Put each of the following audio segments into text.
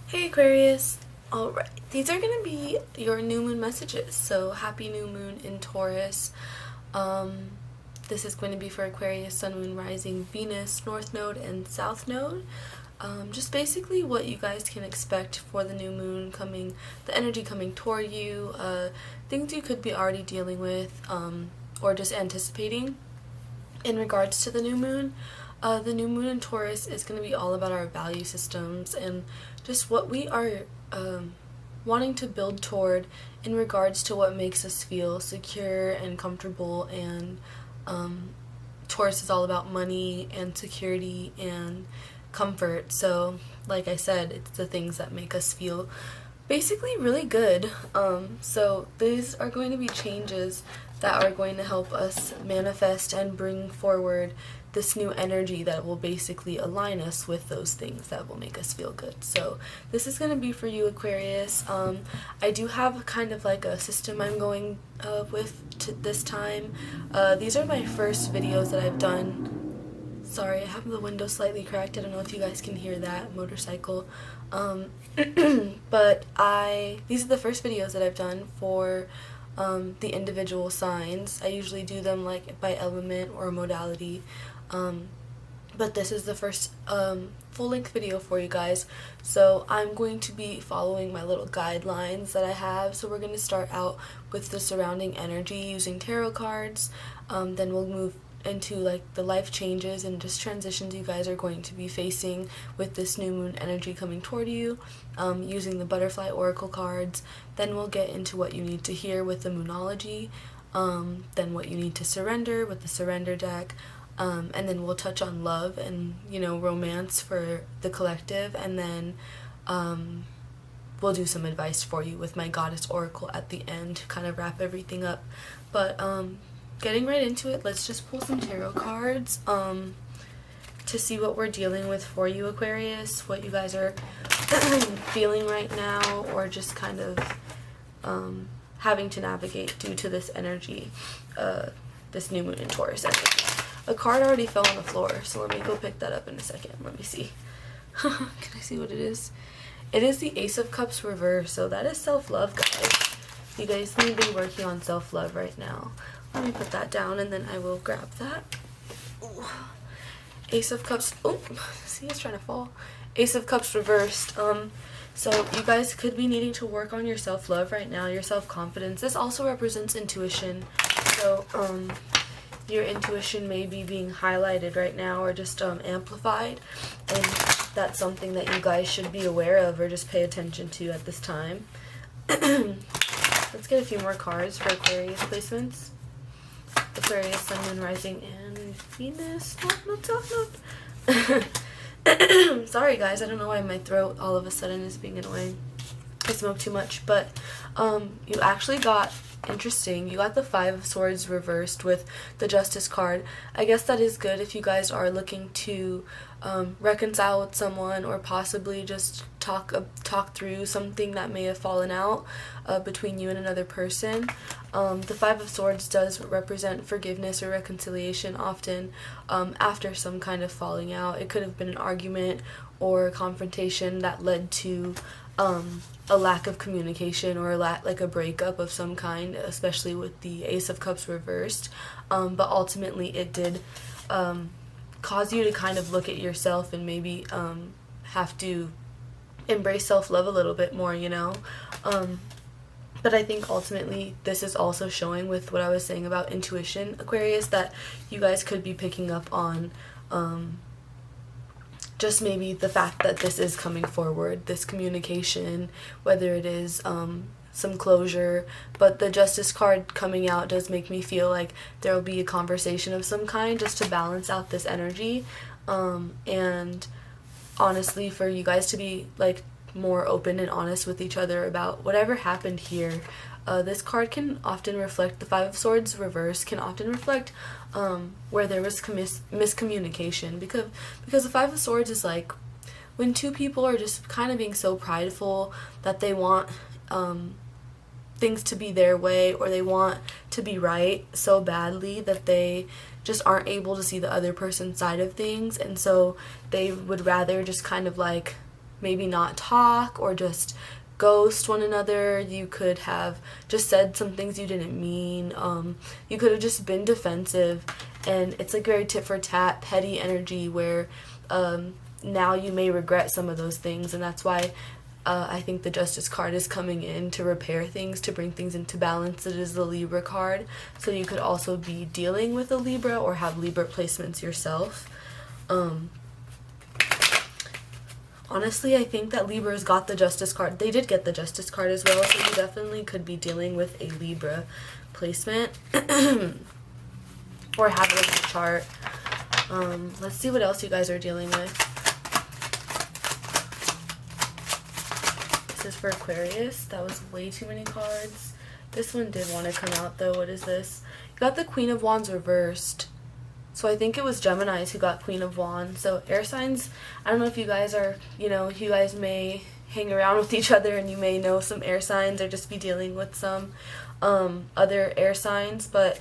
Hey Aquarius! Alright, these are going to be your new moon messages. So, happy new moon in Taurus. This is going to be for Aquarius, Sun, Moon, Rising, Venus, North Node, and South Node. Just basically what you guys can expect for the new moon coming, the energy coming toward you, things you could be already dealing with, or just anticipating in regards to the new moon. The new moon in Taurus is going to be all about our value systems and just what we are wanting to build toward in regards to what makes us feel secure and comfortable. And Taurus is all about money and security and comfort. So like I said, it's the things that make us feel basically really good. So these are going to be changes that are going to help us manifest and bring forward this new energy that will basically align us with those things that will make us feel good. So this is going to be for you, Aquarius. I do have kind of like a system I'm going with this time. These are my first videos that I've done. Sorry, I have the window slightly cracked. I don't know if you guys can hear that motorcycle. But these are the first videos that I've done for the individual signs. I usually do them like by element or modality. But this is the first full-length video for you guys. So I'm going to be following my little guidelines that I have. So we're going to start out with the surrounding energy using tarot cards. Then we'll move into like the life changes and just transitions you guys are going to be facing with this new moon energy coming toward you, using the butterfly oracle cards. Then we'll get into what you need to hear with the moonology, then what you need to surrender with the surrender deck, and then we'll touch on love and romance for the collective, and then we'll do some advice for you with my goddess oracle at the end to kind of wrap everything up. But getting right into it, let's just pull some tarot cards to see what we're dealing with for you, Aquarius, what you guys are feeling right now, or just kind of having to navigate due to this energy, this new moon in Taurus energy. A card already fell on the floor, so let me go pick that up in a second. Let me see. Can I see what it is? It is the Ace of Cups reverse, so that is self-love, guys. You guys need to be working on self-love right now. Let me put that down, and then I will grab that. Ooh. Ace of Cups. Oh, see, it's trying to fall. Ace of Cups reversed. So you guys could be needing to work on your self-love right now, your self-confidence. This also represents intuition. So, your intuition may be being highlighted right now or just amplified. And that's something that you guys should be aware of or just pay attention to at this time. Let's get a few more cards for Aquarius placements. Aquarius, Sun, Moon, Rising, and Venus. No. Sorry guys, I don't know why my throat all of a sudden is being annoying. I smoked too much. But you actually got, interesting, you got the Five of Swords reversed with the Justice card. I guess that is good if you guys are looking to reconcile with someone, or possibly just talk through something that may have fallen out between you and another person. The Five of Swords does represent forgiveness or reconciliation, often after some kind of falling out. It could have been an argument or a confrontation that led to a lack of communication, or like a breakup of some kind, especially with the Ace of Cups reversed. But ultimately it did cause you to kind of look at yourself and maybe have to embrace self-love a little bit more, but I think ultimately this is also showing with what I was saying about intuition, Aquarius, that you guys could be picking up on just maybe the fact that this is coming forward, this communication, whether it is some closure. But the Justice card coming out does make me feel like there will be a conversation of some kind just to balance out this energy, and honestly for you guys to be like more open and honest with each other about whatever happened here. This card can often reflect, the Five of Swords reverse can often reflect where there was miscommunication, because the Five of Swords is like when two people are just kind of being so prideful that they want things to be their way, or they want to be right so badly that they just aren't able to see the other person's side of things, and so they would rather just kind of like maybe not talk or just ghost one another. You could have just said some things you didn't mean. You could have just been defensive, and it's like very tit for tat, petty energy where now you may regret some of those things, and that's why I think the Justice card is coming in to repair things, to bring things into balance. It is the Libra card, so you could also be dealing with a Libra or have Libra placements yourself. Honestly, I think that Libra's got the Justice card. They did get the Justice card as well, so you definitely could be dealing with a Libra placement or have it in the chart. Let's see what else you guys are dealing with. This is for Aquarius. That was way too many cards. This one did want to come out though. What is this? You got the Queen of Wands reversed. So I think it was Geminis who got Queen of Wands. So air signs, I don't know if you guys are, you guys may hang around with each other and you may know some air signs or just be dealing with some other air signs. But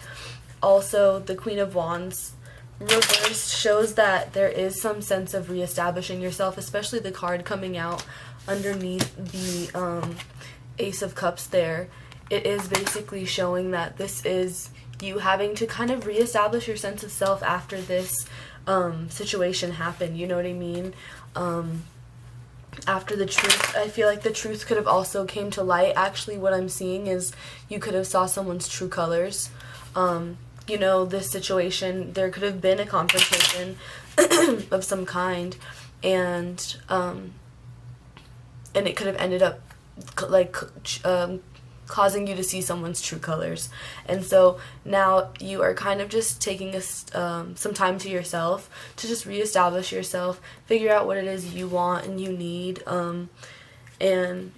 also the Queen of Wands reversed shows that there is some sense of reestablishing yourself, especially the card coming out underneath the Ace of Cups there. It is basically showing that this is you having to kind of reestablish your sense of self after this situation happened, you know what I mean? After the truth, I feel like the truth could have also came to light. Actually, what I'm seeing is you could have saw someone's true colors. This situation, there could have been a confrontation of some kind, and it could have ended up like causing you to see someone's true colors. And so now you are kind of just taking some time to yourself to just reestablish yourself, figure out what it is you want and you need, and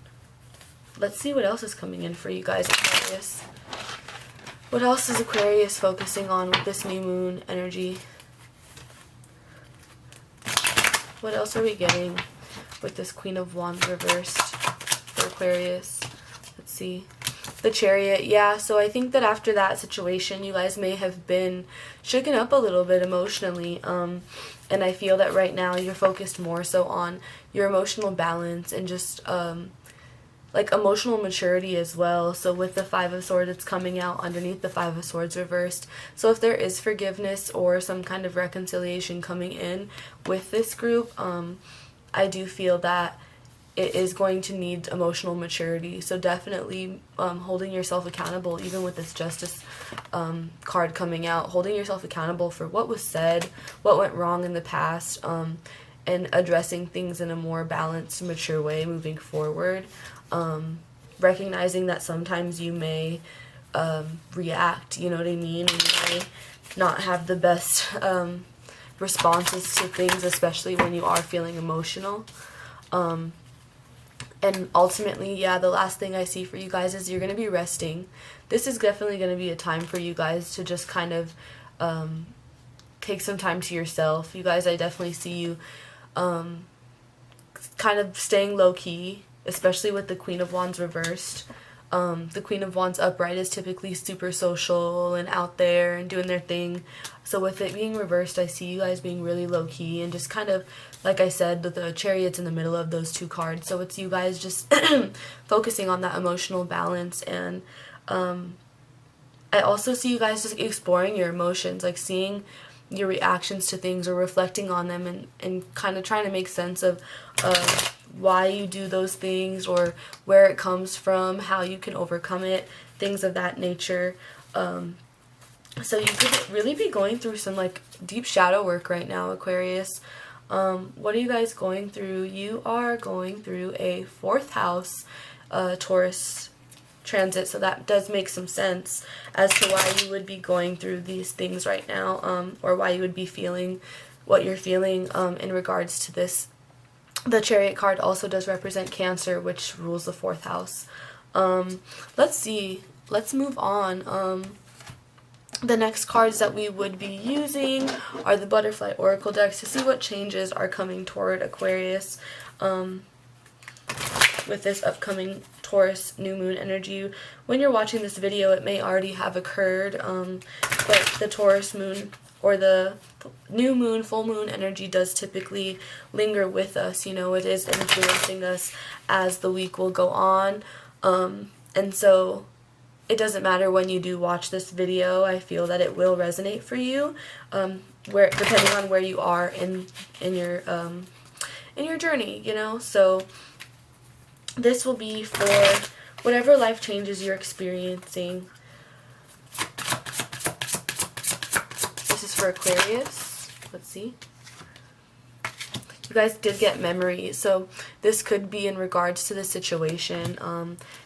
let's see what else is coming in for you guys, Aquarius. What else is Aquarius focusing on with this new moon energy? What else are we getting with this Queen of Wands reversed for Aquarius? Let's see. The Chariot, yeah, so I think that after that situation, you guys may have been shooken up a little bit emotionally, and I feel that right now you're focused more so on your emotional balance and just, like, emotional maturity as well. So with the Five of Swords, it's coming out underneath the Five of Swords reversed. So if there is forgiveness or some kind of reconciliation coming in with this group, I do feel that it is going to need emotional maturity. So definitely holding yourself accountable, even with this Justice card coming out, holding yourself accountable for what was said, what went wrong in the past, and addressing things in a more balanced, mature way moving forward. Recognizing that sometimes you may react, you know what I mean? And you may not have the best responses to things, especially when you are feeling emotional. And ultimately, yeah, the last thing I see for you guys is you're going to be resting. This is definitely going to be a time for you guys to just kind of take some time to yourself. You guys, I definitely see you kind of staying low-key, especially with the Queen of Wands reversed. The Queen of Wands upright is typically super social and out there and doing their thing. So with it being reversed, I see you guys being really low-key and just kind of, like I said, the Chariot's in the middle of those two cards. So it's you guys just focusing on that emotional balance. And I also see you guys just exploring your emotions, like seeing your reactions to things or reflecting on them and kind of trying to make sense of why you do those things or where it comes from, how you can overcome it, things of that nature. So you could really be going through some like deep shadow work right now, Aquarius. What are you guys going through? You are going through a 4th house Taurus transit, so that does make some sense as to why you would be going through these things right now, or why you would be feeling what you're feeling in regards to this. The Chariot card also does represent Cancer, which rules the 4th house. Let's see. Let's move on. The next cards that we would be using are the Butterfly Oracle decks to see what changes are coming toward Aquarius with this upcoming Taurus new moon energy. When you're watching this video, it may already have occurred, but the Taurus moon or the new moon, full moon energy does typically linger with us. You know, it is influencing us as the week will go on. And so it doesn't matter when you do watch this video, I feel that it will resonate for you, where depending on where you are in your journey, you know. So this will be for whatever life changes you're experiencing. This is for Aquarius. Let's see. You guys did get memories, so this could be in regards to the situation.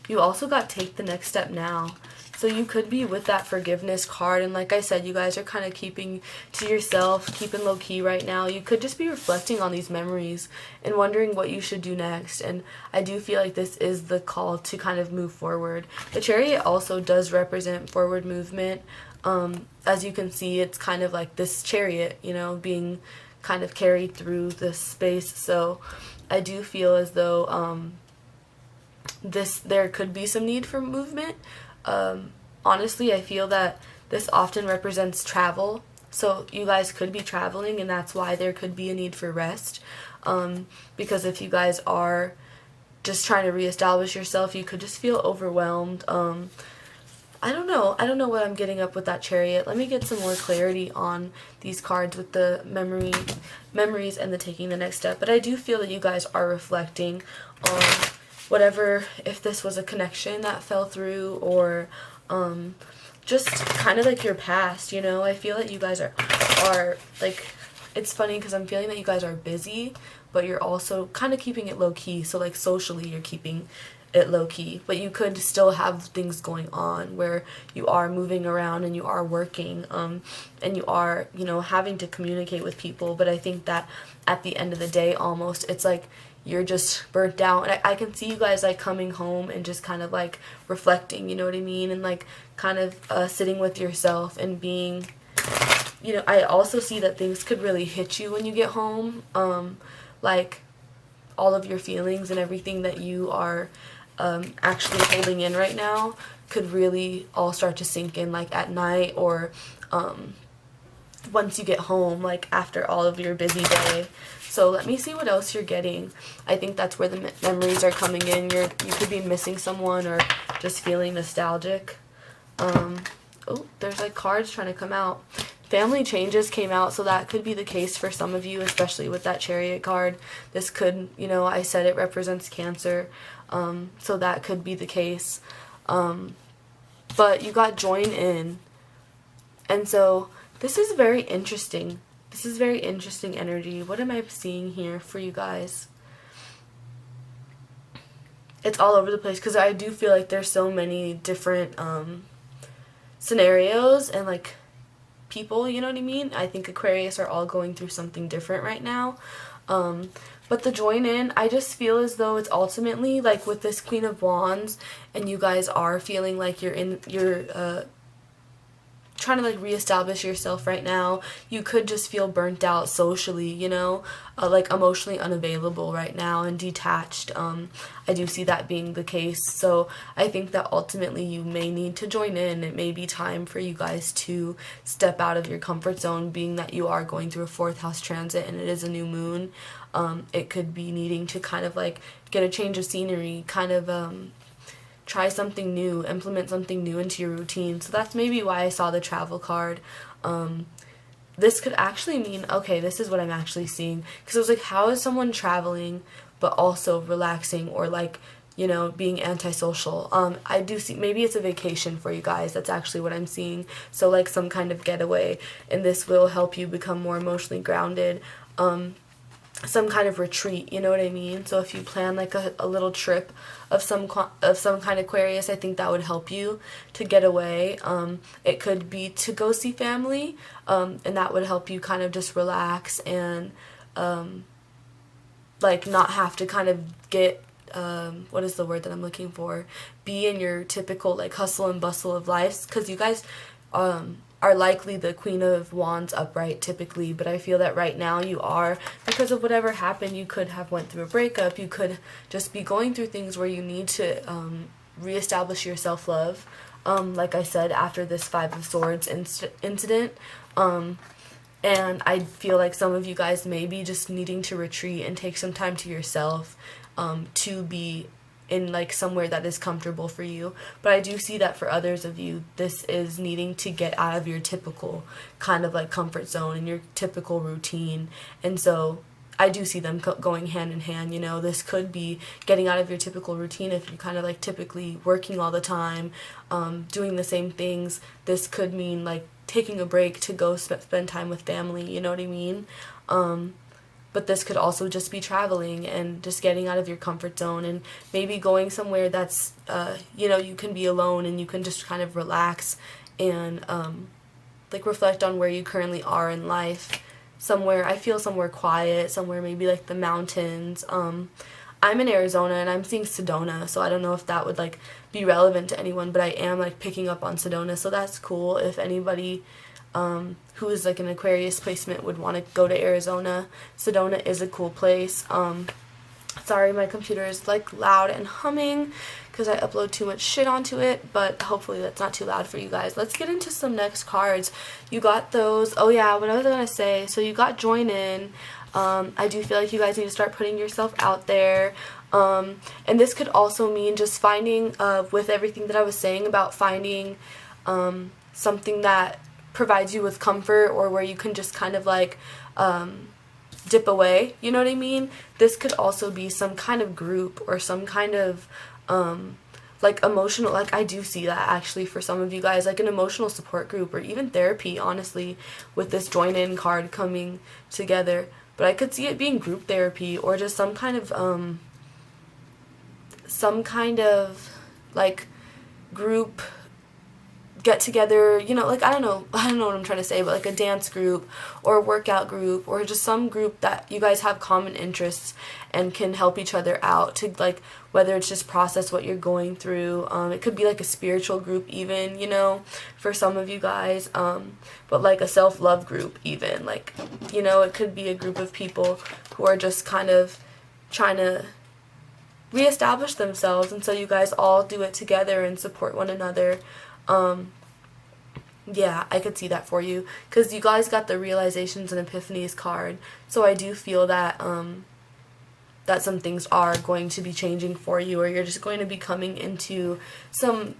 You also got take the next step now. So you could be with that forgiveness card, and like I said, you guys are kind of keeping to yourself, keeping low key right now. You could just be reflecting on these memories and wondering what you should do next. And I do feel like this is the call to kind of move forward. The Chariot also does represent forward movement. As you can see, it's kind of like this chariot, you know, being kind of carried through this space. So I do feel as though there could be some need for movement. Honestly, I feel that this often represents travel, so you guys could be traveling, and that's why there could be a need for rest, because if you guys are just trying to reestablish yourself, you could just feel overwhelmed. I don't know what I'm getting up with that Chariot. Let me get some more clarity on these cards with the memories and the taking the next step. But I do feel that you guys are reflecting on whatever, if this was a connection that fell through, or just kind of like your past, you know. I feel that you guys are like, it's funny because I'm feeling that you guys are busy, but you're also kind of keeping it low key. So like socially you're keeping it low key, but you could still have things going on where you are moving around and you are working, and you are, you know, having to communicate with people. But I think that at the end of the day, almost, it's like you're just burnt out. And I can see you guys like coming home and just kind of like reflecting, you know what I mean? And like kind of sitting with yourself and being, you know, I also see that things could really hit you when you get home. Like all of your feelings and everything that you are actually holding in right now could really all start to sink in, like at night, or once you get home, like after all of your busy day. So let me see what else you're getting. I think that's where the memories are coming in. You could be missing someone or just feeling nostalgic. Oh, there's like cards trying to come out. Family changes came out, so that could be the case for some of you, especially with that Chariot card. This could, you know, I said it represents Cancer, so that could be the case. But you got join in, and so this is very interesting. This is very interesting energy. What am I seeing here for you guys? It's all over the place because I do feel like there's so many different scenarios and like people, you know what I mean? I think Aquarius are all going through something different right now. But the join in, I just feel as though it's ultimately like with this Queen of Wands, and you guys are feeling like you're trying to like reestablish yourself right now. You could just feel burnt out socially, you know, like emotionally unavailable right now and detached. I do see that being the case. So I think that ultimately you may need to join in. It may be time for you guys to step out of your comfort zone, being that you are going through a 4th house transit and it is a new moon. It could be needing to kind of like get a change of scenery, kind of try something new, implement something new into your routine. So that's maybe why I saw the travel card. This could actually mean, okay, this is what I'm actually seeing. Because it was like, how is someone traveling but also relaxing, or like, you know, being antisocial? I do see, maybe it's a vacation for you guys. That's actually what I'm seeing. So like some kind of getaway, and this will help you become more emotionally grounded. Some kind of retreat, you know what I mean? So if you plan like a little trip of some kind, Aquarius, I think that would help you to get away. It could be to go see family, and that would help you kind of just relax and like not have to kind of get what is the word that I'm looking for? Be in your typical like hustle and bustle of life, because you guys are likely the Queen of Wands upright typically, but I feel that right now you are, because of whatever happened. You could have went through a breakup, you could just be going through things where you need to reestablish your self-love, like I said, after this 5 of Swords incident. And I feel like some of you guys may be just needing to retreat and take some time to yourself, to be in like somewhere that is comfortable for you. But I do see that for others of you, this is needing to get out of your typical kind of like comfort zone and your typical routine. And so I do see them going hand in hand. You know, this could be getting out of your typical routine if you're kind of like typically working all the time, doing the same things. This could mean like taking a break to go spend time with family, you know what I mean? But this could also just be traveling and just getting out of your comfort zone and maybe going somewhere that's, you know, you can be alone and you can just kind of relax and like reflect on where you currently are in life. Somewhere, I feel somewhere quiet, somewhere maybe like the mountains. I'm in Arizona and I'm seeing Sedona, so I don't know if that would like be relevant to anyone, but I am like picking up on Sedona, so that's cool. If anybody who is like an Aquarius placement would want to go to Arizona, Sedona is a cool place. Sorry, my computer is like loud and humming because I upload too much shit onto it, but hopefully that's not too loud for you guys. Let's get into some next cards. You got those. Oh yeah, what I was gonna say, so you got join in. I do feel like you guys need to start putting yourself out there. And this could also mean just finding, with everything that I was saying about finding something that provides you with comfort, or where you can just kind of like dip away, you know what I mean? This could also be some kind of group or some kind of like emotional, like I do see that actually for some of you guys, like an emotional support group or even therapy, honestly, with this join in card coming together. But I could see it being group therapy or just some kind of like group get together, you know, like I don't know what I'm trying to say, but like a dance group or a workout group or just some group that you guys have common interests and can help each other out to, like, whether it's just process what you're going through. It could be like a spiritual group even, you know, for some of you guys, but like a self-love group even, like, you know, it could be a group of people who are just kind of trying to reestablish themselves, and so you guys all do it together and support one another. Yeah, I could see that for you, because you guys got the realizations and epiphanies card, so I do feel that that some things are going to be changing for you, or you're just going to be coming into some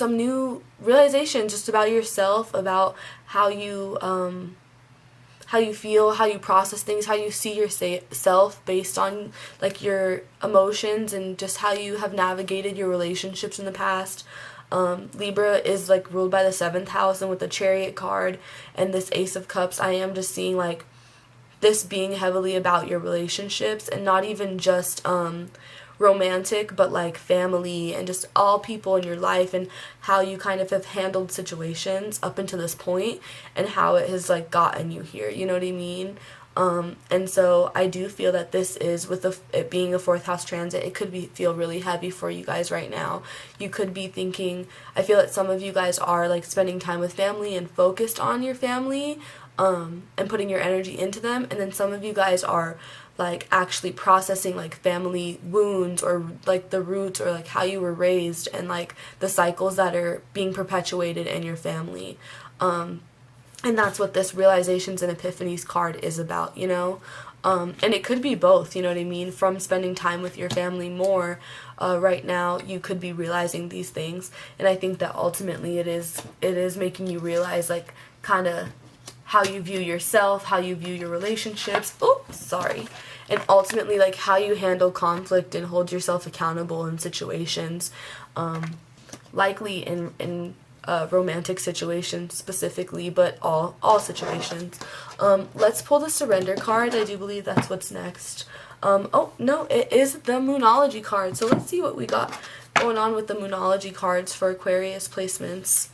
new realizations just about yourself, about how you feel, how you process things, how you see yourself based on like your emotions, and just how you have navigated your relationships in the past. Libra is like ruled by the 7th house, and with the Chariot card and this Ace of Cups, I am just seeing like this being heavily about your relationships, and not even just romantic, but like family and just all people in your life, and how you kind of have handled situations up until this point and how it has like gotten you here, you know what I mean? And so I do feel that this is, with it being a 4th house transit, it could feel really heavy for you guys right now. You could be thinking, I feel that some of you guys are like spending time with family and focused on your family, and putting your energy into them, and then some of you guys are like actually processing like family wounds, or like the roots, or like how you were raised, and like the cycles that are being perpetuated in your family. And that's what this realizations and epiphanies card is about, you know? And it could be both, you know what I mean? From spending time with your family more right now, you could be realizing these things. And I think that ultimately it is making you realize like kind of how you view yourself, how you view your relationships. Oops, sorry. And ultimately like how you handle conflict and hold yourself accountable in situations, likely in romantic situations specifically, but all situations. Let's pull the Surrender card. I do believe that's what's next. Oh no, it is the Moonology card. So let's see what we got going on with the Moonology cards for Aquarius placements.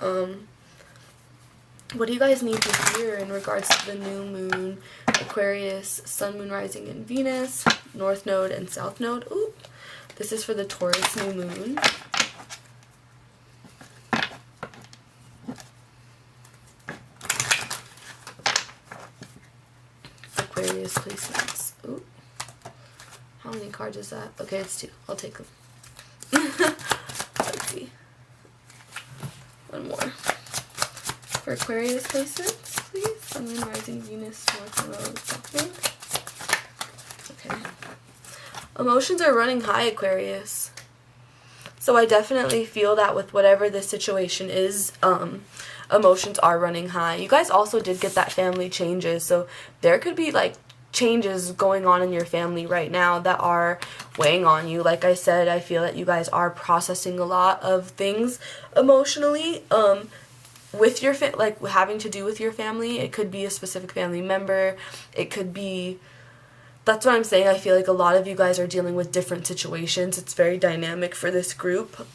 What do you guys need to hear in regards to the new moon, Aquarius, Sun, Moon, Rising, and Venus, North Node and South Node? Ooh, this is for the Taurus new moon. Aquarius placements. Ooh. How many cards is that? Okay, it's 2. I'll take them. Let's see. One more. For Aquarius placements, please. Sun, Moon, Rising, Venus, North Node, Saturn. Okay. Emotions are running high, Aquarius. So I definitely feel that with whatever this situation is, emotions are running high. You guys also did get that family changes, so there could be like changes going on in your family right now that are weighing on you. Like I said, I feel that you guys are processing a lot of things emotionally with your like having to do with your family. It could be a specific family member. It could be, that's what I'm saying. I feel like a lot of you guys are dealing with different situations. It's very dynamic for this group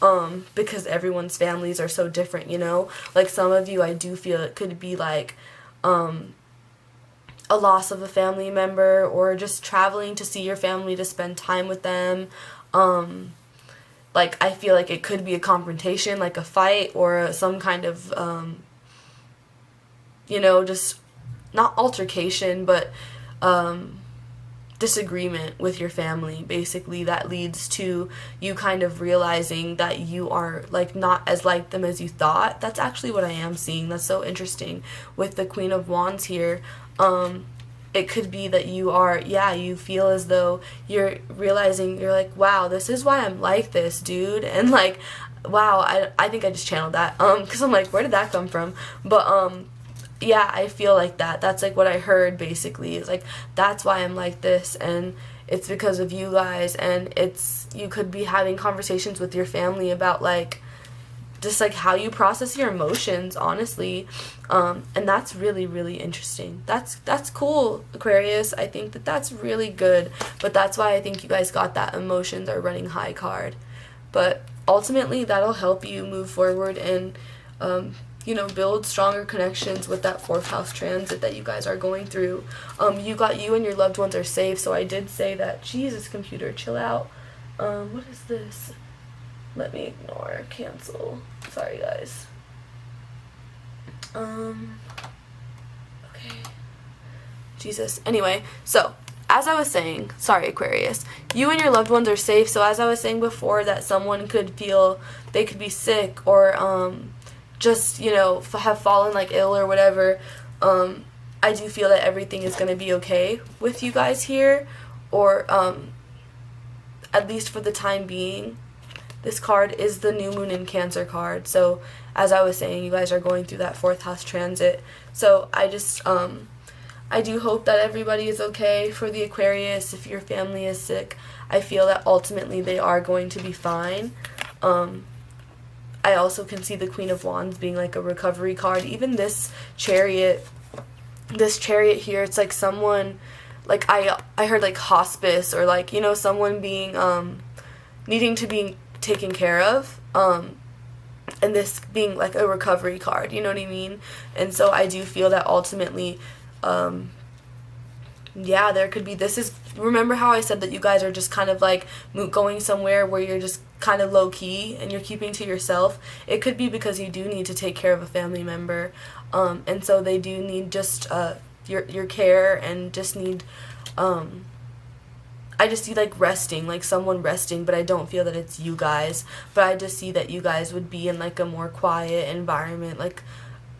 because everyone's families are so different, you know? Like some of you, I do feel it could be like a loss of a family member, or just traveling to see your family to spend time with them. Like I feel like it could be a confrontation, like a fight, or some kind of, you know, just not altercation, but disagreement with your family, basically, that leads to you kind of realizing that you are like not as like them as you thought. That's actually what I am seeing. That's so interesting with the Queen of Wands here. It could be that you are, you feel as though you're realizing, you're like, wow, this is why I'm like this, dude. And like, wow, I think I just channeled that, because I'm like, where did that come from? But yeah, I feel like that. That's like what I heard, basically. It's like, that's why I'm like this, and it's because of you guys. And it's, you could be having conversations with your family about like just like how you process your emotions, honestly. And that's really, really interesting. That's cool, Aquarius. I think that that's really good. But that's why I think you guys got that emotions are running high card. But ultimately, that'll help you move forward and you know, build stronger connections with that 4th house transit that you guys are going through. You and your loved ones are safe. So I did say that. Jesus, computer, chill out. What is this? Let me ignore, cancel. Sorry, guys. Okay. Jesus. Anyway, so as I was saying, sorry, Aquarius, you and your loved ones are safe. So as I was saying before, that someone could feel they could be sick, or just, you know, have fallen like ill or whatever. I do feel that everything is going to be okay with you guys here, or at least for the time being. This card is the New Moon in Cancer card. So as I was saying, you guys are going through that 4th house transit. So I just, I do hope that everybody is okay for the Aquarius. If your family is sick, I feel that ultimately they are going to be fine. I also can see the Queen of Wands being like a recovery card. Even this chariot here, it's like someone, like I heard like hospice, or like, you know, someone being, needing to be taken care of, and this being like a recovery card, you know what I mean? And so I do feel that ultimately, there could be, remember how I said that you guys are just kind of like going somewhere where you're just kind of low key and you're keeping to yourself? It could be because you do need to take care of a family member, and so they do need just your care, and just need, I just see like resting, like someone resting, but I don't feel that it's you guys. But I just see that you guys would be in like a more quiet environment, like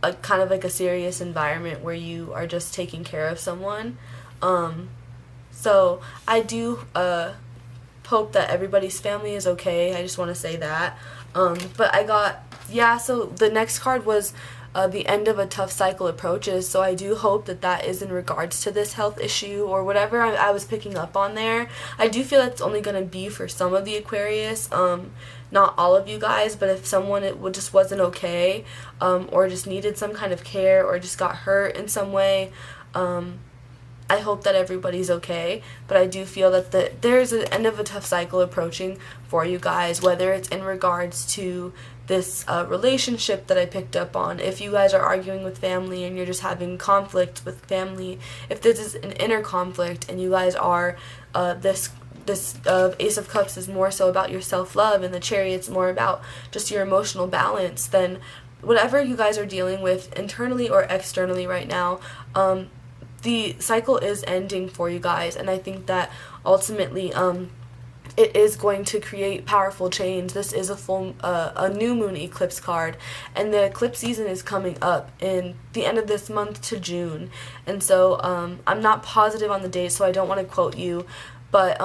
a kind of like a serious environment where you are just taking care of someone. So I do hope that everybody's family is okay. I just want to say that. But I got, so the next card was the end of a tough cycle approaches. So I do hope that that is in regards to this health issue or whatever I was picking up on there. I do feel that's only going to be for some of the Aquarius, not all of you guys. But if someone just wasn't okay, or just needed some kind of care, or just got hurt in some way, I hope that everybody's okay. But I do feel that there's an end of a tough cycle approaching for you guys, whether it's in regards to this relationship that I picked up on. If you guys are arguing with family and you're just having conflict with family, if this is an inner conflict and you guys are, this Ace of Cups is more so about your self-love, and the Chariot's more about just your emotional balance, then whatever you guys are dealing with internally or externally right now, the cycle is ending for you guys. And I think that ultimately, it is going to create powerful change. This is a new moon eclipse card, and the eclipse season is coming up in the end of this month to June. And so I'm not positive on the date, so I don't want to quote you, but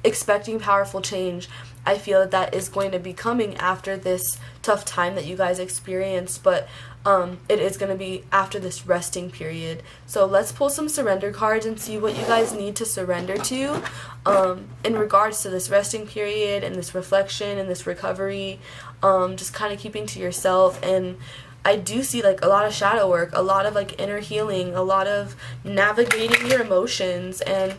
expecting powerful change. I feel that that is going to be coming after this tough time that you guys experienced, but it is going to be after this resting period. So let's pull some surrender cards and see what you guys need to surrender to in regards to this resting period and this reflection and this recovery, just kind of keeping to yourself. And I do see like a lot of shadow work, a lot of like inner healing, a lot of navigating your emotions, and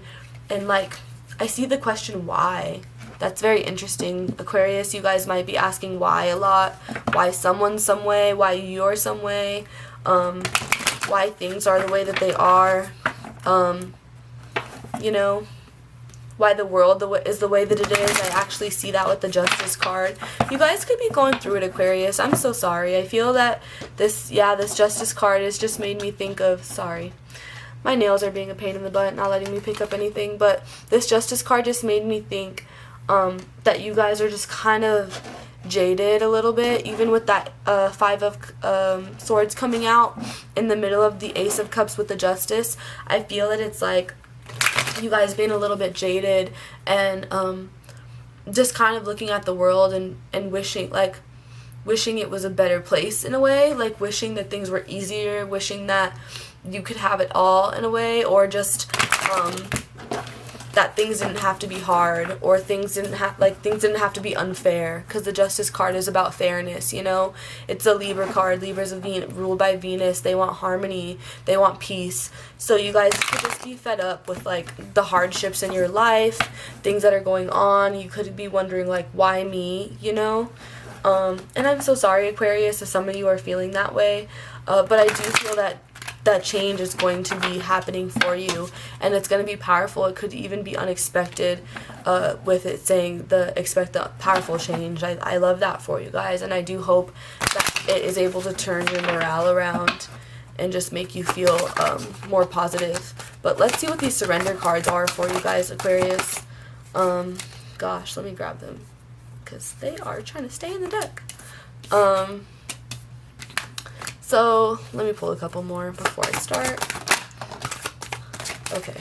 like I see the question why. That's very interesting. Aquarius, you guys might be asking why a lot. Why someone's some way, why you're some way, why things are the way that they are, you know, why the world is the way that it is. I actually see that with the Justice card. You guys could be going through it, Aquarius. I'm so sorry. I feel that this Justice card has just made me think of, sorry, my nails are being a pain in the butt, not letting me pick up anything, but this Justice card just made me think that you guys are just kind of jaded a little bit, even with that Five of Swords coming out in the middle of the Ace of Cups with the Justice. I feel that it's like you guys being a little bit jaded and just kind of looking at the world and wishing it was a better place in a way, like wishing that things were easier, wishing that you could have it all in a way, or just that things didn't have to be hard, or things didn't have to be unfair, because the Justice card is about fairness, you know. It's a Libra card. Libra's ruled by Venus. They want harmony, they want peace. So you guys could just be fed up with like the hardships in your life, things that are going on. You could be wondering like, why me, you know. And I'm so sorry, Aquarius, if some of you are feeling that way, but I do feel that change is going to be happening for you, and it's going to be powerful. It could even be unexpected, with it saying expect the powerful change. I love that for you guys, and I do hope that it is able to turn your morale around and just make you feel more positive. But let's see what these surrender cards are for you guys, Aquarius. Gosh, let me grab them, because they are trying to stay in the deck. So let me pull a couple more before I start. Okay.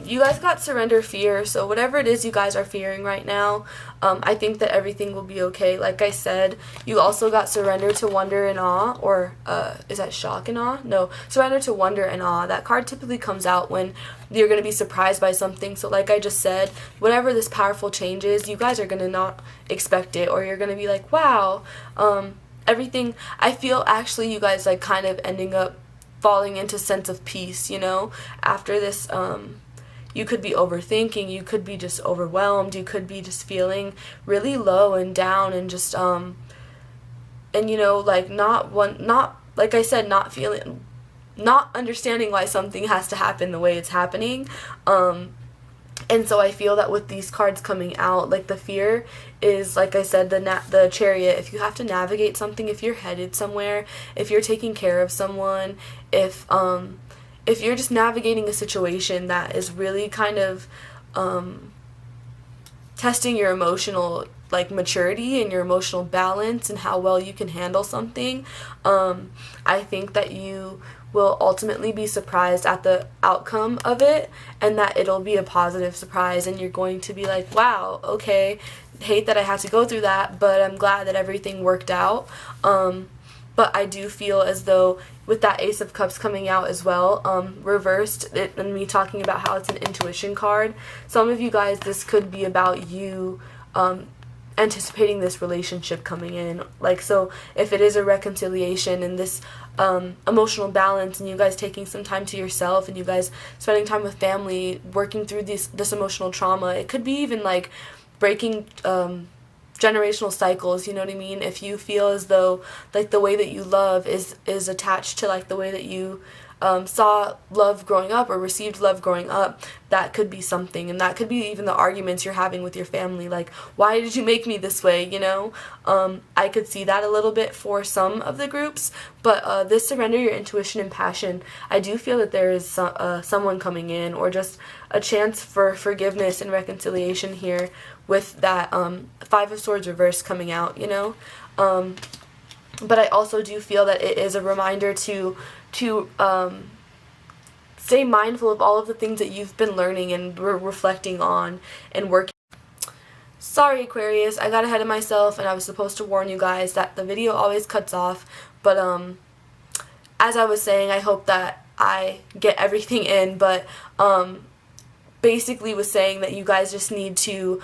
You guys got surrender fear, so whatever it is you guys are fearing right now, I think that everything will be okay. Like I said, you also got surrender to wonder and awe, or is that shock and awe? No, surrender to wonder and awe. That card typically comes out when you're going to be surprised by something. So like I just said, whatever this powerful change is, you guys are going to not expect it, or you're going to be like, wow, everything. I feel actually you guys like kind of ending up falling into sense of peace, you know, after this. You could be overthinking, you could be just overwhelmed, you could be just feeling really low and down, and just and you know, like not like I said, not understanding why something has to happen the way it's happening. And so I feel that with these cards coming out, like the fear is, like I said, the Chariot. If you have to navigate something, if you're headed somewhere, if you're taking care of someone, if you're just navigating a situation that is really kind of testing your emotional like maturity and your emotional balance and how well you can handle something, I think that you will ultimately be surprised at the outcome of it, and that it'll be a positive surprise, and you're going to be like, wow, okay, hate that I had to go through that, but I'm glad that everything worked out. But I do feel as though with that Ace of Cups coming out as well, reversed, and me talking about how it's an intuition card, some of you guys, this could be about you anticipating this relationship coming in. Like, so if it is a reconciliation and this emotional balance, and you guys taking some time to yourself, and you guys spending time with family, working through this emotional trauma, it could be even like breaking generational cycles, you know what I mean? If you feel as though like the way that you love is attached to like the way that you saw love growing up or received love growing up, that could be something. And that could be even the arguments you're having with your family, like, why did you make me this way, you know? I could see that a little bit for some of the groups, but this surrender your intuition and passion, I do feel that there is someone coming in, or just a chance for forgiveness and reconciliation here with that Five of Swords reverse coming out, you know? But I also do feel that it is a reminder to stay mindful of all of the things that you've been learning and reflecting on and working. Sorry, Aquarius, I got ahead of myself, and I was supposed to warn you guys that the video always cuts off, but as I was saying, I hope that I get everything in, but basically was saying that you guys just need to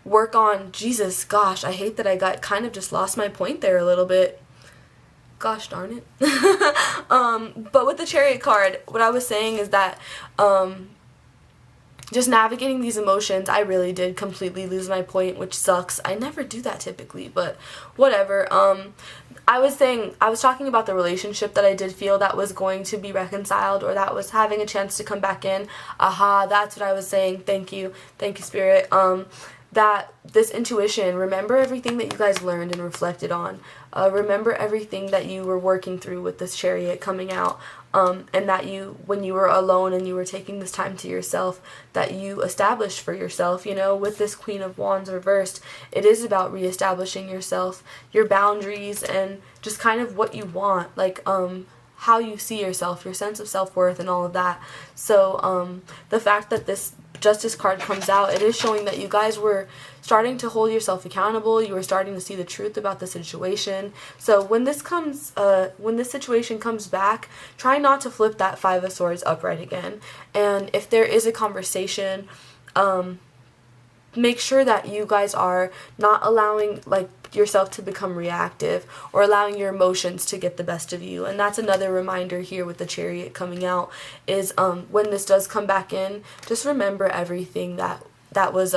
work on, Jesus, gosh, I hate that I got kind of just lost my point there a little bit. Gosh darn it. But with the Chariot card, what I was saying is that just navigating these emotions, I really did completely lose my point, which sucks. I never do that typically, but whatever. I was talking about the relationship that I did feel that was going to be reconciled, or that was having a chance to come back in. Aha, that's what I was saying. Thank you, Spirit. That this intuition, remember everything that you guys learned and reflected on. Remember everything that you were working through with this Chariot coming out, and that you, when you were alone and you were taking this time to yourself, that you established for yourself, you know, with this Queen of Wands reversed. It is about reestablishing yourself, your boundaries, and just kind of what you want, like, how you see yourself, your sense of self-worth and all of that. So, the fact that this Justice card comes out, it is showing that you guys were starting to hold yourself accountable. You were starting to see the truth about the situation. So when this situation comes back, try not to flip that Five of Swords upright again. And if there is a conversation, make sure that you guys are not allowing, like, yourself to become reactive, or allowing your emotions to get the best of you. And that's another reminder here with the Chariot coming out, is when this does come back in, just remember everything that was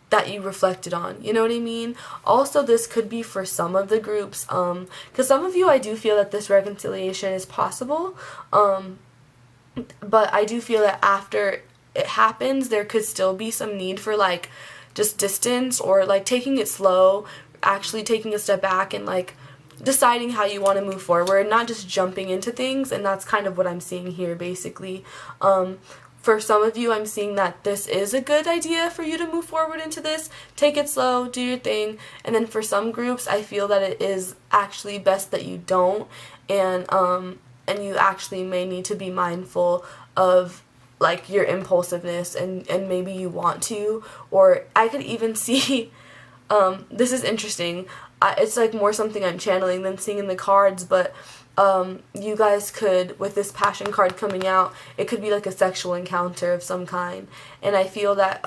that you reflected on, you know what I mean? Also, this could be for some of the groups, because some of you, I do feel that this reconciliation is possible, but I do feel that after it happens, there could still be some need for, like, just distance, or like taking it slow, actually taking a step back and like deciding how you want to move forward, not just jumping into things. And that's kind of what I'm seeing here, basically. For some of you, I'm seeing that this is a good idea for you to move forward into this. Take it slow, do your thing. And then for some groups, I feel that it is actually best that you don't, and you actually may need to be mindful of, like, your impulsiveness, and maybe you want to, or I could even see, this is interesting, it's like more something I'm channeling than seeing in the cards, but you guys could, with this Passion card coming out, it could be like a sexual encounter of some kind, and I feel that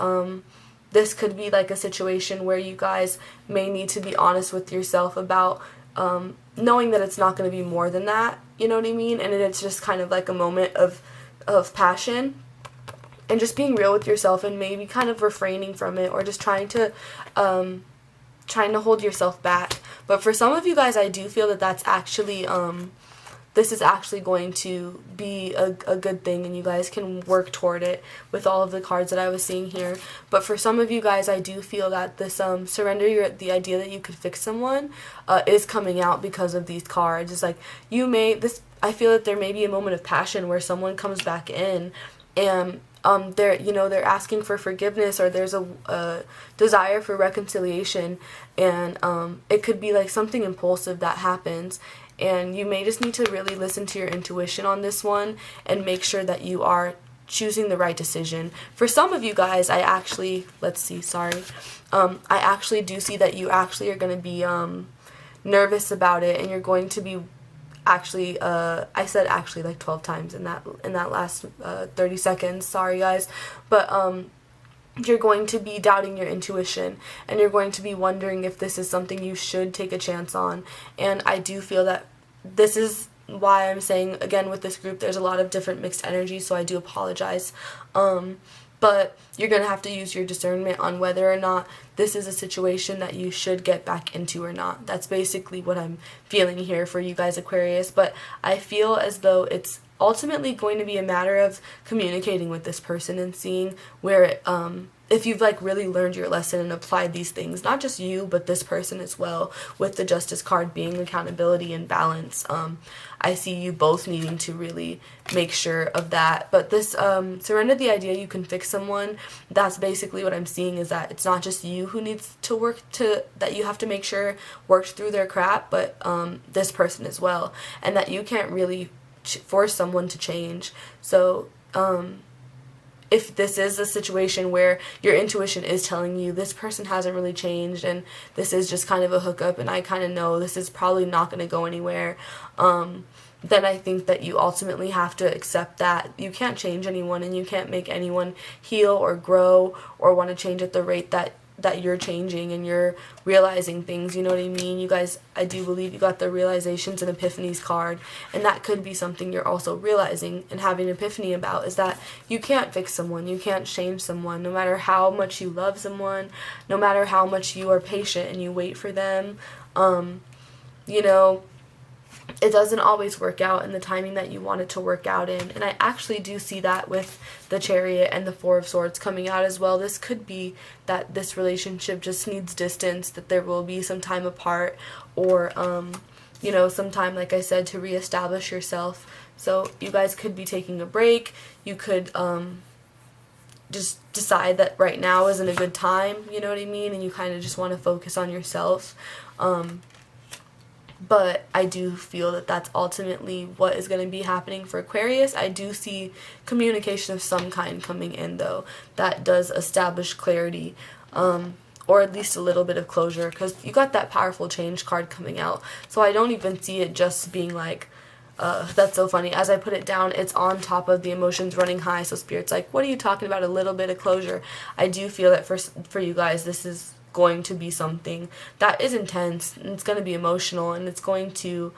this could be like a situation where you guys may need to be honest with yourself about knowing that it's not going to be more than that, you know what I mean, and it's just kind of like a moment of passion, and just being real with yourself, and maybe kind of refraining from it, or just trying to hold yourself back. But for some of you guys, I do feel that that's actually this is actually going to be a good thing, and you guys can work toward it with all of the cards that I was seeing here. But for some of you guys, I do feel that this surrender the idea that you could fix someone is coming out because of these cards. It's like I feel that there may be a moment of passion where someone comes back in, and they're asking for forgiveness, or there's a desire for reconciliation, and it could be like something impulsive that happens, and you may just need to really listen to your intuition on this one and make sure that you are choosing the right decision. For some of you guys, I actually do see that you actually are going to be nervous about it, and you're going to be actually, I said actually like 12 times in that last 30 seconds, sorry guys, but you're going to be doubting your intuition, and you're going to be wondering if this is something you should take a chance on. And I do feel that this is why I'm saying, again, with this group, there's a lot of different mixed energies, so I do apologize. but you're going to have to use your discernment on whether or not this is a situation that you should get back into or not. That's basically what I'm feeling here for you guys, Aquarius. But I feel as though it's ultimately going to be a matter of communicating with this person and seeing where it, if you've like really learned your lesson and applied these things, not just you but this person as well, with the Justice card being accountability and balance. I see you both needing to really make sure of that. But this surrender the idea you can fix someone, that's basically what I'm seeing, is that it's not just you who needs to work to, that you have to make sure worked through their crap, but this person as well, and that you can't really force someone to change. So if this is a situation where your intuition is telling you this person hasn't really changed and this is just kind of a hookup and I kind of know this is probably not going to go anywhere, then I think that you ultimately have to accept that you can't change anyone and you can't make anyone heal or grow or want to change at the rate that you're changing and you're realizing things, you know what I mean? You guys, I do believe you got the realizations and epiphanies card, and that could be something you're also realizing and having an epiphany about, is that you can't fix someone, you can't change someone, no matter how much you love someone, no matter how much you are patient and you wait for them. You know, it doesn't always work out in the timing that you want it to work out in. And I actually do see that with the Chariot and the Four of Swords coming out as well. This could be that this relationship just needs distance, that there will be some time apart, or you know, some time, like I said, to reestablish yourself. So you guys could be taking a break. You could just decide that right now isn't a good time, you know what I mean, and you kind of just want to focus on yourself. But I do feel that that's ultimately what is going to be happening for Aquarius. I do see communication of some kind coming in, though, that does establish clarity, or at least a little bit of closure, because you got that powerful change card coming out. So I don't even see it just being like, that's so funny. As I put it down, it's on top of the emotions running high. So Spirit's like, what are you talking about? A little bit of closure. I do feel that for you guys, this is going to be something that is intense, and it's going to be emotional, and it's going to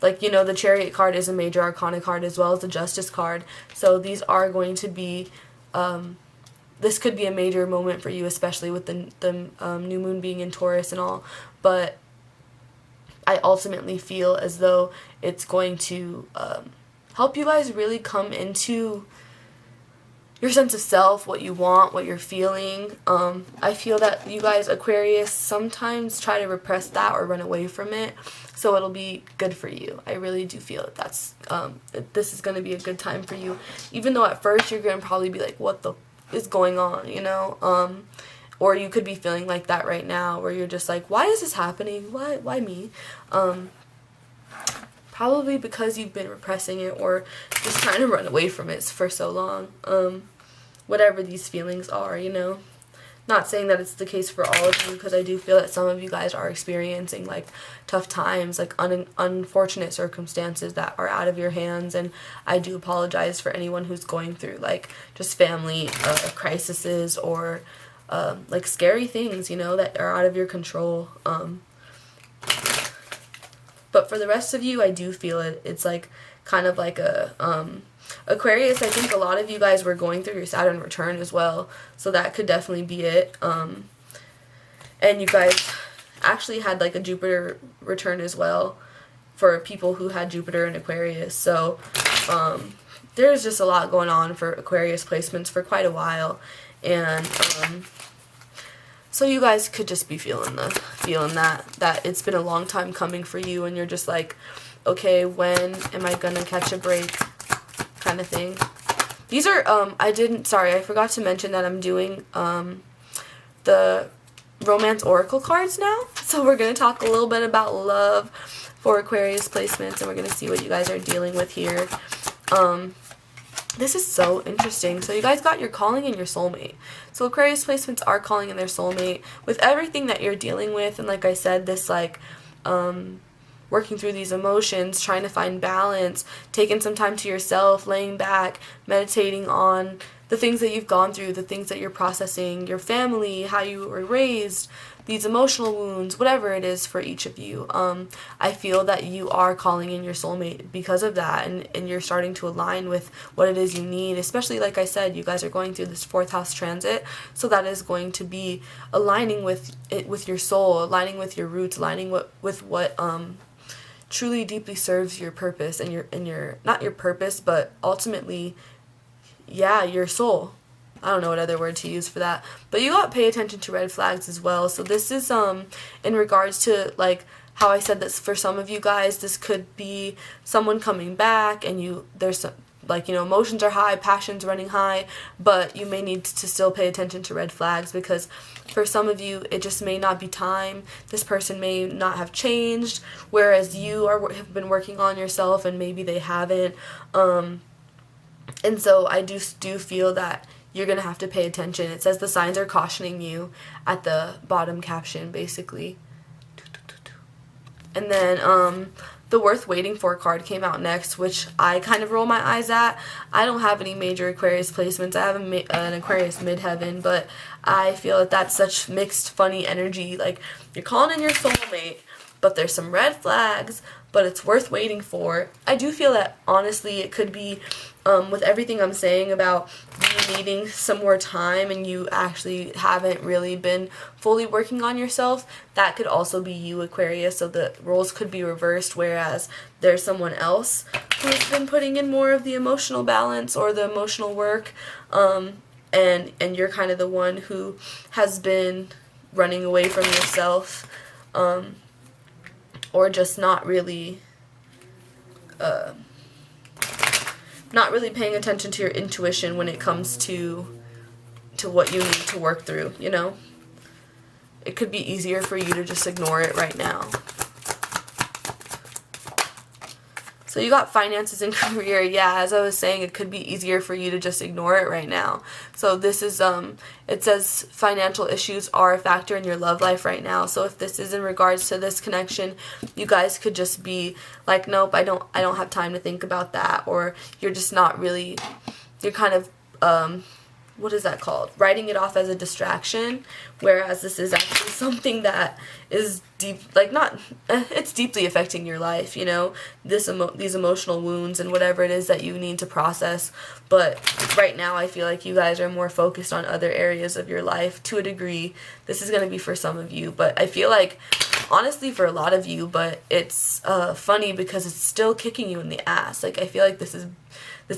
like, you know, the Chariot card is a major arcana card as well as the Justice card, so these are going to be this could be a major moment for you, especially with the new moon being in Taurus and all. But I ultimately feel as though it's going to help you guys really come into your sense of self, what you want, what you're feeling. I feel that you guys, Aquarius, sometimes try to repress that or run away from it, so it'll be good for you. I really do feel that that's, this is going to be a good time for you, even though at first you're going to probably be like, what the is going on, you know? Or you could be feeling like that right now, where you're just like, why is this happening? Why me? Probably because you've been repressing it or just trying to run away from it for so long. Whatever these feelings are, you know. Not saying that it's the case for all of you, because I do feel that some of you guys are experiencing like tough times, like unfortunate circumstances that are out of your hands, and I do apologize for anyone who's going through like just family crises or like scary things, you know, that are out of your control. But for the rest of you, I do feel it's like kind of like a Aquarius. I think a lot of you guys were going through your Saturn return as well, so that could definitely be it. And you guys actually had like a Jupiter return as well for people who had Jupiter in Aquarius. So there's just a lot going on for Aquarius placements for quite a while, and so you guys could just be feeling that it's been a long time coming for you, and you're just like, okay, when am I gonna catch a break, kind of thing. These are I forgot to mention that I'm doing the romance oracle cards now, so we're gonna talk a little bit about love for Aquarius placements, and we're gonna see what you guys are dealing with here. This is so interesting. So you guys got your calling and your soulmate. So Aquarius placements are calling in their soulmate with everything that you're dealing with. And like I said, this like working through these emotions, trying to find balance, taking some time to yourself, laying back, meditating on the things that you've gone through, the things that you're processing, your family, how you were raised, these emotional wounds, whatever it is for each of you. I feel that you are calling in your soulmate because of that, and you're starting to align with what it is you need, especially, like I said, you guys are going through this 4th house transit, so that is going to be aligning with it, with your soul, aligning with your roots, aligning with what truly deeply serves your purpose, and your not your purpose, but ultimately, yeah, your soul. I don't know what other word to use for that. But you got to pay attention to red flags as well. So this is in regards to, like, how I said that for some of you guys, this could be someone coming back, and there's some, like, emotions are high, passion's running high, but you may need to still pay attention to red flags, because for some of you, it just may not be time. This person may not have changed, whereas you have been working on yourself, and maybe they haven't. And so I do feel that you're going to have to pay attention. It says the signs are cautioning you at the bottom caption, basically. And then the worth waiting for card came out next, which I kind of roll my eyes at. I don't have any major Aquarius placements. I have an Aquarius midheaven, but I feel that that's such mixed, funny energy. Like, you're calling in your soulmate, but there's some red flags, but it's worth waiting for. I do feel that, honestly, it could be, with everything I'm saying about you needing some more time and you actually haven't really been fully working on yourself, that could also be you, Aquarius. So the roles could be reversed, whereas there's someone else who's been putting in more of the emotional balance or the emotional work, and you're kind of the one who has been running away from yourself, or just not really paying attention to your intuition when it comes to what you need to work through, It could be easier for you to just ignore it right now. So you got finances and career. Yeah, as I was saying, it could be easier for you to just ignore it right now. So this is, it says financial issues are a factor in your love life right now. So if this is in regards to this connection, you guys could just be like, nope, I don't have time to think about that. Or you're just not really, you're kind of, what is that called? Writing it off as a distraction, whereas this is actually something that is deep, like, not, it's deeply affecting your life, these emotional wounds and whatever it is that you need to process. But right now, I feel like you guys are more focused on other areas of your life to a degree. This is going to be for some of you, but I feel like, honestly, for a lot of you, but it's funny because it's still kicking you in the ass. Like, I feel like this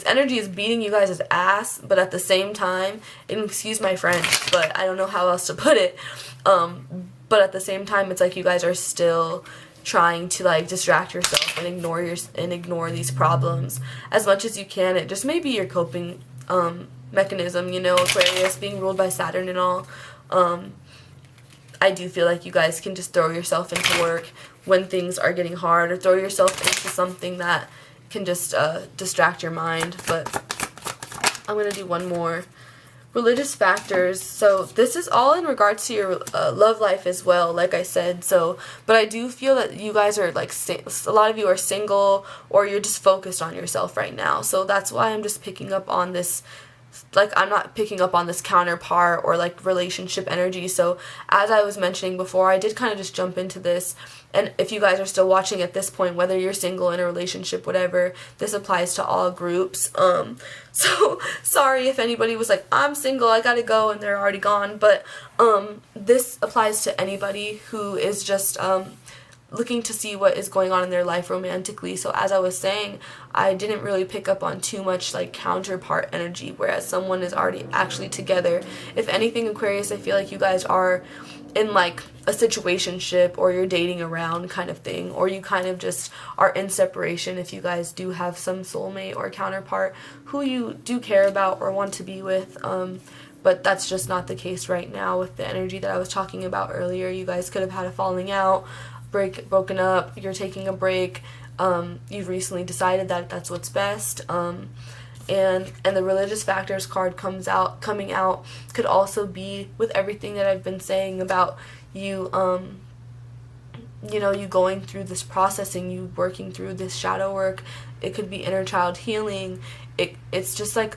energy is beating you guys' ass, but at the same time, and excuse my French, but I don't know how else to put it, but at the same time, it's like you guys are still trying to, like, distract yourself and ignore these problems as much as you can. It just may be your coping mechanism, Aquarius being ruled by Saturn and all. I do feel like you guys can just throw yourself into work when things are getting hard, or throw yourself into something that can just distract your mind. But I'm going to do one more. Religious factors. So this is all in regards to your love life as well, like I said. So, but I do feel that you guys are, like, a lot of you are single, or you're just focused on yourself right now. So that's why I'm just picking up on this, like, I'm not picking up on this counterpart or, like, relationship energy. So as I was mentioning before, I did kind of just jump into this. And if you guys are still watching at this point, whether you're single, in a relationship, whatever, this applies to all groups. So sorry if anybody was like, I'm single, I gotta go, and they're already gone. But this applies to anybody who is just looking to see what is going on in their life romantically. So as I was saying, I didn't really pick up on too much, like, counterpart energy, whereas someone is already actually together. If anything, Aquarius, I feel like you guys are in, like, a situationship, or you're dating around kind of thing, or you kind of just are in separation if you guys do have some soulmate or counterpart who you do care about or want to be with. But that's just not the case right now with the energy that I was talking about earlier. You guys could have had a falling out, broken up, you're taking a break, you've recently decided that that's what's best, and the religious factors card coming out could also be with everything that I've been saying about you, you going through this processing, you working through this shadow work. It could be inner child healing. It's just like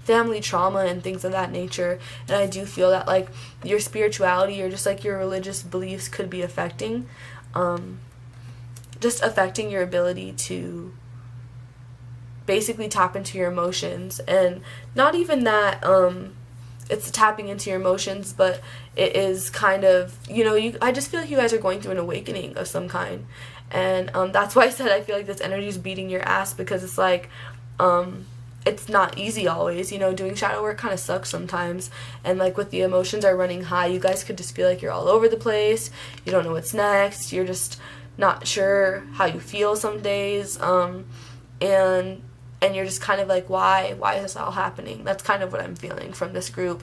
family trauma and things of that nature. And I do feel that like your spirituality or just like your religious beliefs could be affecting just affecting your ability to basically tap into your emotions. And not even that it's tapping into your emotions, but it is kind of, you know, I just feel like you guys are going through an awakening of some kind. And that's why I said I feel like this energy is beating your ass, because it's like it's not easy always, you know. Doing shadow work kind of sucks sometimes, and like with the emotions are running high, you guys could just feel like you're all over the place, you don't know what's next, you're just not sure how you feel some days, and you're just kind of like, why is this all happening? That's kind of what I'm feeling from this group,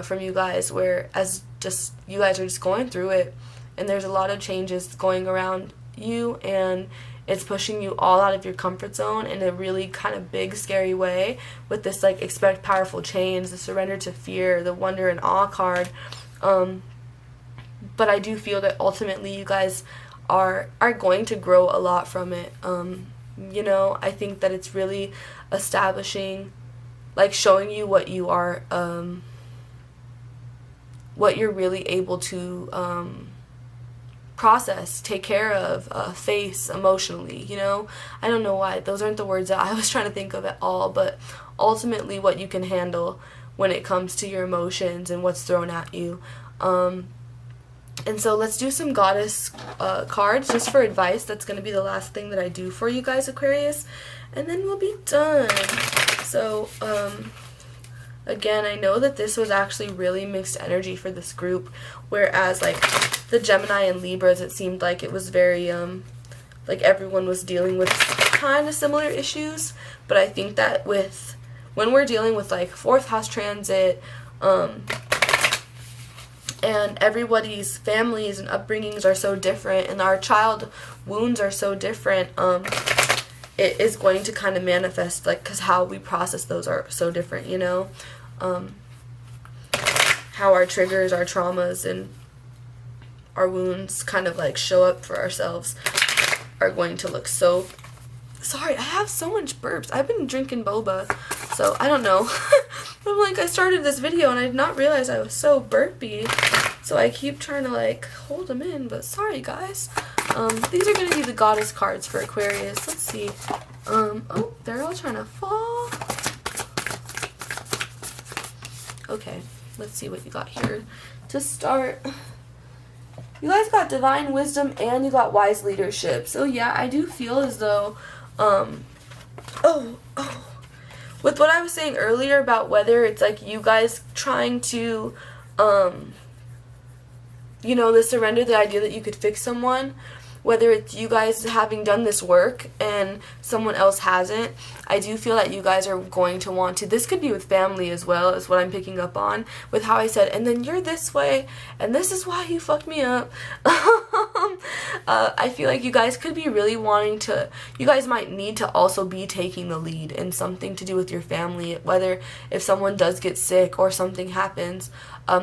from you guys, where as just you guys are just going through it, and there's a lot of changes going around you, and it's pushing you all out of your comfort zone in a really kind of big, scary way, with this like expect powerful change, the surrender to fear, the wonder and awe card. But I do feel that ultimately you guys are going to grow a lot from it. You know, I think that it's really establishing, like showing you what you are, what you're really able to process, take care of, face emotionally, you know. I don't know why those aren't the words that I was trying to think of at all, but ultimately what you can handle when it comes to your emotions and what's thrown at you. And so let's do some goddess cards just for advice. That's going to be the last thing that I do for you guys, Aquarius, and then we'll be done. So again, I know that this was actually really mixed energy for this group, whereas like the Gemini and Libras, it seemed like it was very like everyone was dealing with kind of similar issues. But I think that when we're dealing with like 4th house transit, and everybody's families and upbringings are so different, and our child wounds are so different, it is going to kind of manifest, like, because how we process those are so different, you know. How our triggers, our traumas, and our wounds kind of like show up for ourselves are going to look so... Sorry, I have so much burps. I've been drinking boba, so I don't know. But I'm like, I started this video and I did not realize I was so burpy, so I keep trying to like hold them in, but sorry guys. These are going to be the goddess cards for Aquarius. Let's see. Oh, they're all trying to fall. Okay, let's see what you got here to start. You guys got divine wisdom and you got wise leadership. So yeah, I do feel as though with what I was saying earlier about whether it's like you guys trying to you know, the surrender, the idea that you could fix someone, whether it's you guys having done this work and someone else hasn't, I do feel that you guys are going to want to. This could be with family as well, is what I'm picking up on with how I said, and then you're this way, and this is why you fucked me up. I feel like you guys could be really wanting to, you guys might need to also be taking the lead in something to do with your family, whether if someone does get sick or something happens,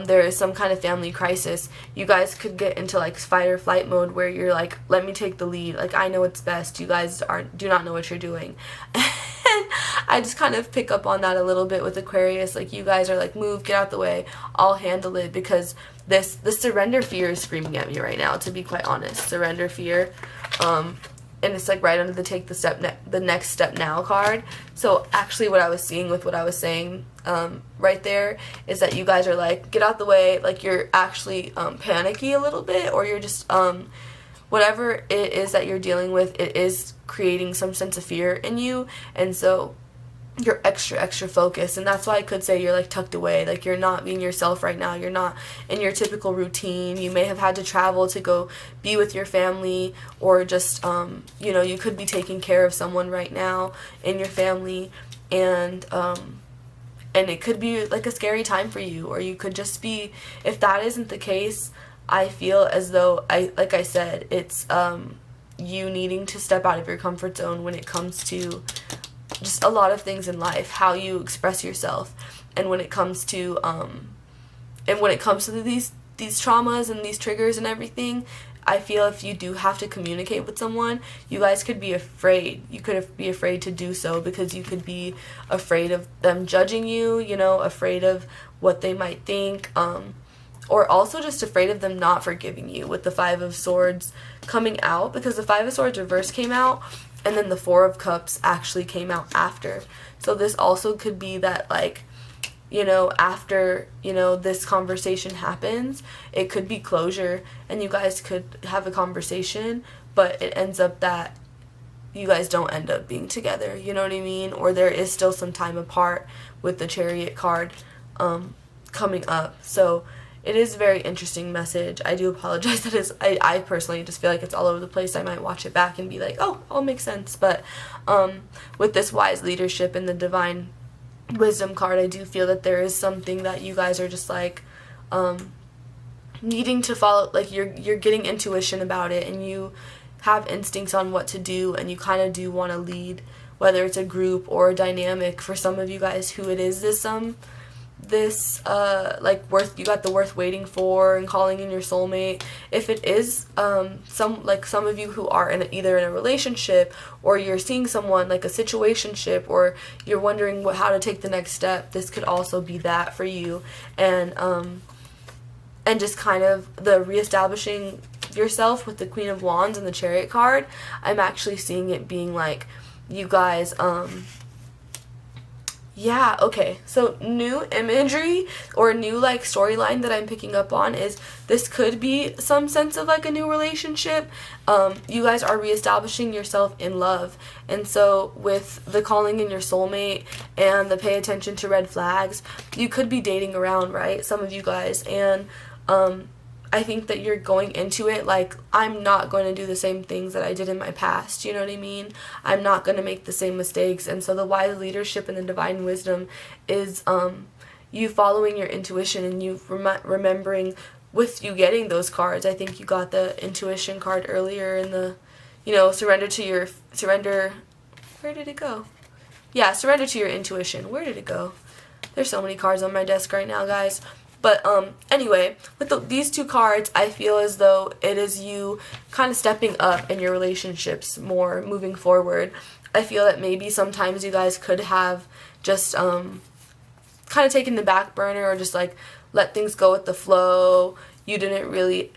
there is some kind of family crisis, you guys could get into like fight or flight mode where you're like, let me take the lead, like I know what's best, you guys do not know what you're doing. And I just kind of pick up on that a little bit with Aquarius, like you guys are like, move, get out the way, I'll handle it, because the surrender fear is screaming at me right now, to be quite honest. Surrender fear, and it's like right under the take the next step now card. So actually what I was seeing with what I was saying right there is that you guys are like, get out the way, like you're actually panicky a little bit, or you're just whatever it is that you're dealing with, it is creating some sense of fear in you, and so you're extra focused. And that's why I could say you're like tucked away, like you're not being yourself right now, you're not in your typical routine. You may have had to travel to go be with your family, or just you know, you could be taking care of someone right now in your family, and it could be like a scary time for you, or you could just be, if that isn't the case, I feel as though, like I said, it's you needing to step out of your comfort zone when it comes to just a lot of things in life, how you express yourself, and when it comes to these traumas and these triggers and everything, I feel if you do have to communicate with someone, you guys could be afraid. You could be afraid to do so because you could be afraid of them judging you, you know, afraid of what they might think, or also just afraid of them not forgiving you with the Five of Swords coming out, because the Five of Swords reverse came out and then the Four of Cups actually came out after. So this also could be that, like, you know, after, you know, this conversation happens, it could be closure and you guys could have a conversation, but it ends up that you guys don't end up being together, you know what I mean? Or there is still some time apart with the Chariot card coming up. So it is a very interesting message. I do apologize that I personally just feel like it's all over the place. I might watch it back and be like, oh, all makes sense. But with this wise leadership and the divine wisdom card, I do feel that there is something that you guys are just like needing to follow, like you're getting intuition about it and you have instincts on what to do, and you kind of do want to lead, whether it's a group or a dynamic. For some of you guys who it is this like you got the worth waiting for and calling in your soulmate. If it is some of you who are either in a relationship, or you're seeing someone like a situationship, or you're wondering how to take the next step, this could also be that for you. And just kind of the reestablishing yourself with the Queen of Wands and the Chariot card. I'm actually seeing it being like you guys yeah, okay, so new imagery or new like storyline that I'm picking up on is this could be some sense of like a new relationship. You guys are reestablishing yourself in love, and so with the calling in your soulmate and the pay attention to red flags, you could be dating around, right, some of you guys, and I think that you're going into it like, I'm not going to do the same things that I did in my past, you know what I mean? I'm not going to make the same mistakes. And so the wise leadership and the divine wisdom is you following your intuition, and you remembering with you getting those cards. I think you got the intuition card earlier in the, you know, surrender, where did it go? Yeah, surrender to your intuition. Where did it go? There's so many cards on my desk right now, guys. But anyway, with these two cards, I feel as though it is you kind of stepping up in your relationships more moving forward. I feel that maybe sometimes you guys could have just kind of taken the back burner, or just like let things go with the flow. You didn't really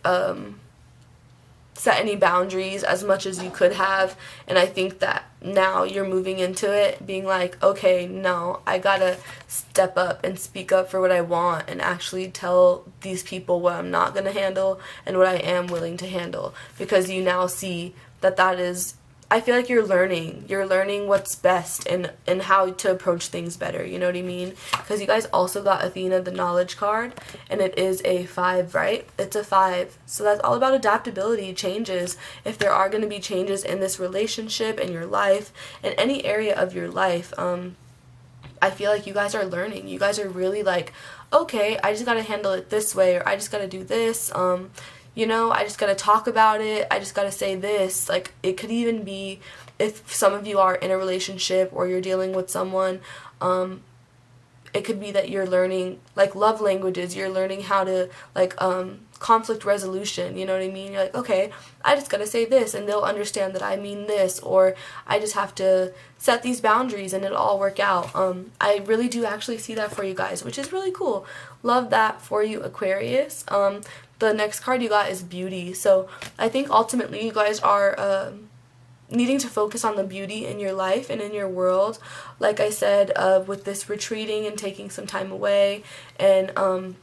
set any boundaries as much as you could have, and I think that now you're moving into it being like, okay, no, I gotta step up and speak up for what I want, and actually tell these people what I'm not gonna handle and what I am willing to handle, because you now see that is, I feel like you're learning what's best and how to approach things better, you know what I mean? Because you guys also got Athena, the knowledge card, and it is a 5, right? It's a 5. So that's all about adaptability, changes. If there are going to be changes in this relationship, in your life, in any area of your life, I feel like you guys are learning. You guys are really like, okay, I just got to handle it this way, or I just got to do this, you know, I just gotta talk about it, I just gotta say this. Like, it could even be if some of you are in a relationship or you're dealing with someone, it could be that you're learning, like, love languages, you're learning how to, like, conflict resolution, you know what I mean? You're like, okay, I just gotta say this, and they'll understand that I mean this, or I just have to set these boundaries and it'll all work out. I really do actually see that for you guys, which is really cool. Love that for you, Aquarius. The next card you got is beauty. So I think ultimately you guys are needing to focus on the beauty in your life and in your world. Like I said, with this retreating and taking some time away. And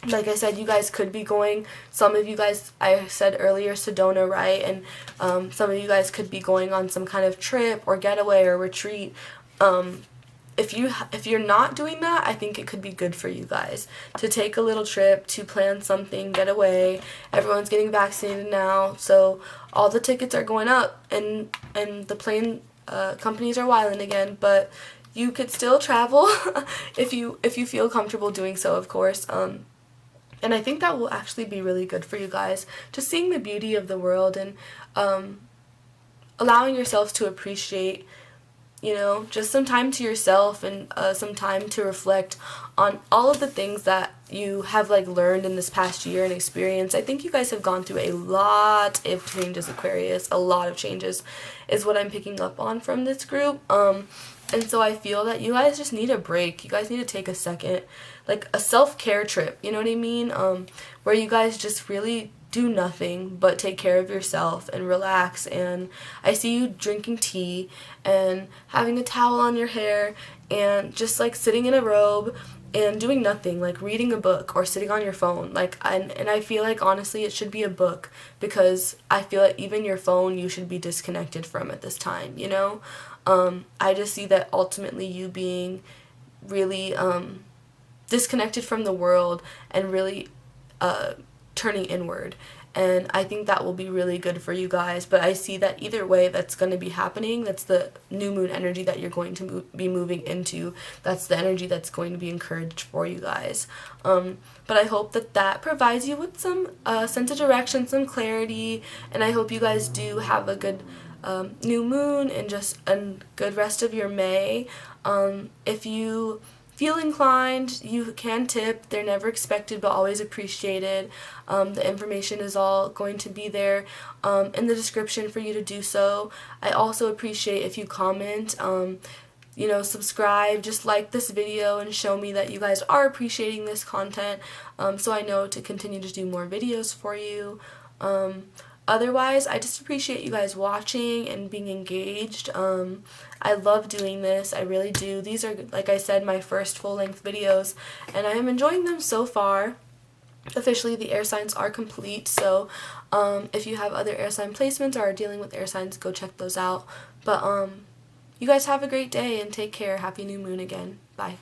like I said, you guys could be going, some of you guys, I said earlier, Sedona, right? And some of you guys could be going on some kind of trip or getaway or retreat. If you're not doing that, I think it could be good for you guys to take a little trip, to plan something, get away. Everyone's getting vaccinated now, so all the tickets are going up, and the plane companies are wilding again. But you could still travel if you feel comfortable doing so, of course. And I think that will actually be really good for you guys, just seeing the beauty of the world and allowing yourselves to appreciate you know, just some time to yourself and some time to reflect on all of the things that you have like learned in this past year and experience. I think you guys have gone through a lot of changes, Aquarius. A lot of changes is what I'm picking up on from this group. And so I feel that you guys just need a break. You guys need to take a second, like a self-care trip, you know what I mean? Where you guys just really do nothing but take care of yourself and relax. And I see you drinking tea and having a towel on your hair and just like sitting in a robe and doing nothing, like reading a book or sitting on your phone. Like, and I feel like honestly it should be a book, because I feel like even your phone you should be disconnected from at this time, you know? I just see that ultimately you being really disconnected from the world and really turning inward. And I think that will be really good for you guys. But I see that either way that's going to be happening. That's the new moon energy that you're going to be moving into. That's the energy that's going to be encouraged for you guys. But I hope that that provides you with some sense of direction, some clarity. And I hope you guys do have a good new moon and just a good rest of your May. If you feel inclined, you can tip. They're never expected but always appreciated. The information is all going to be there in the description for you to do so. I also appreciate if you comment, you know, subscribe, just like this video and show me that you guys are appreciating this content, so I know to continue to do more videos for you. Otherwise, I just appreciate you guys watching and being engaged. I love doing this. I really do. These are, like I said, my first full-length videos, and I am enjoying them so far. Officially, the air signs are complete, so if you have other air sign placements or are dealing with air signs, go check those out. But you guys have a great day and take care. Happy new moon again. Bye.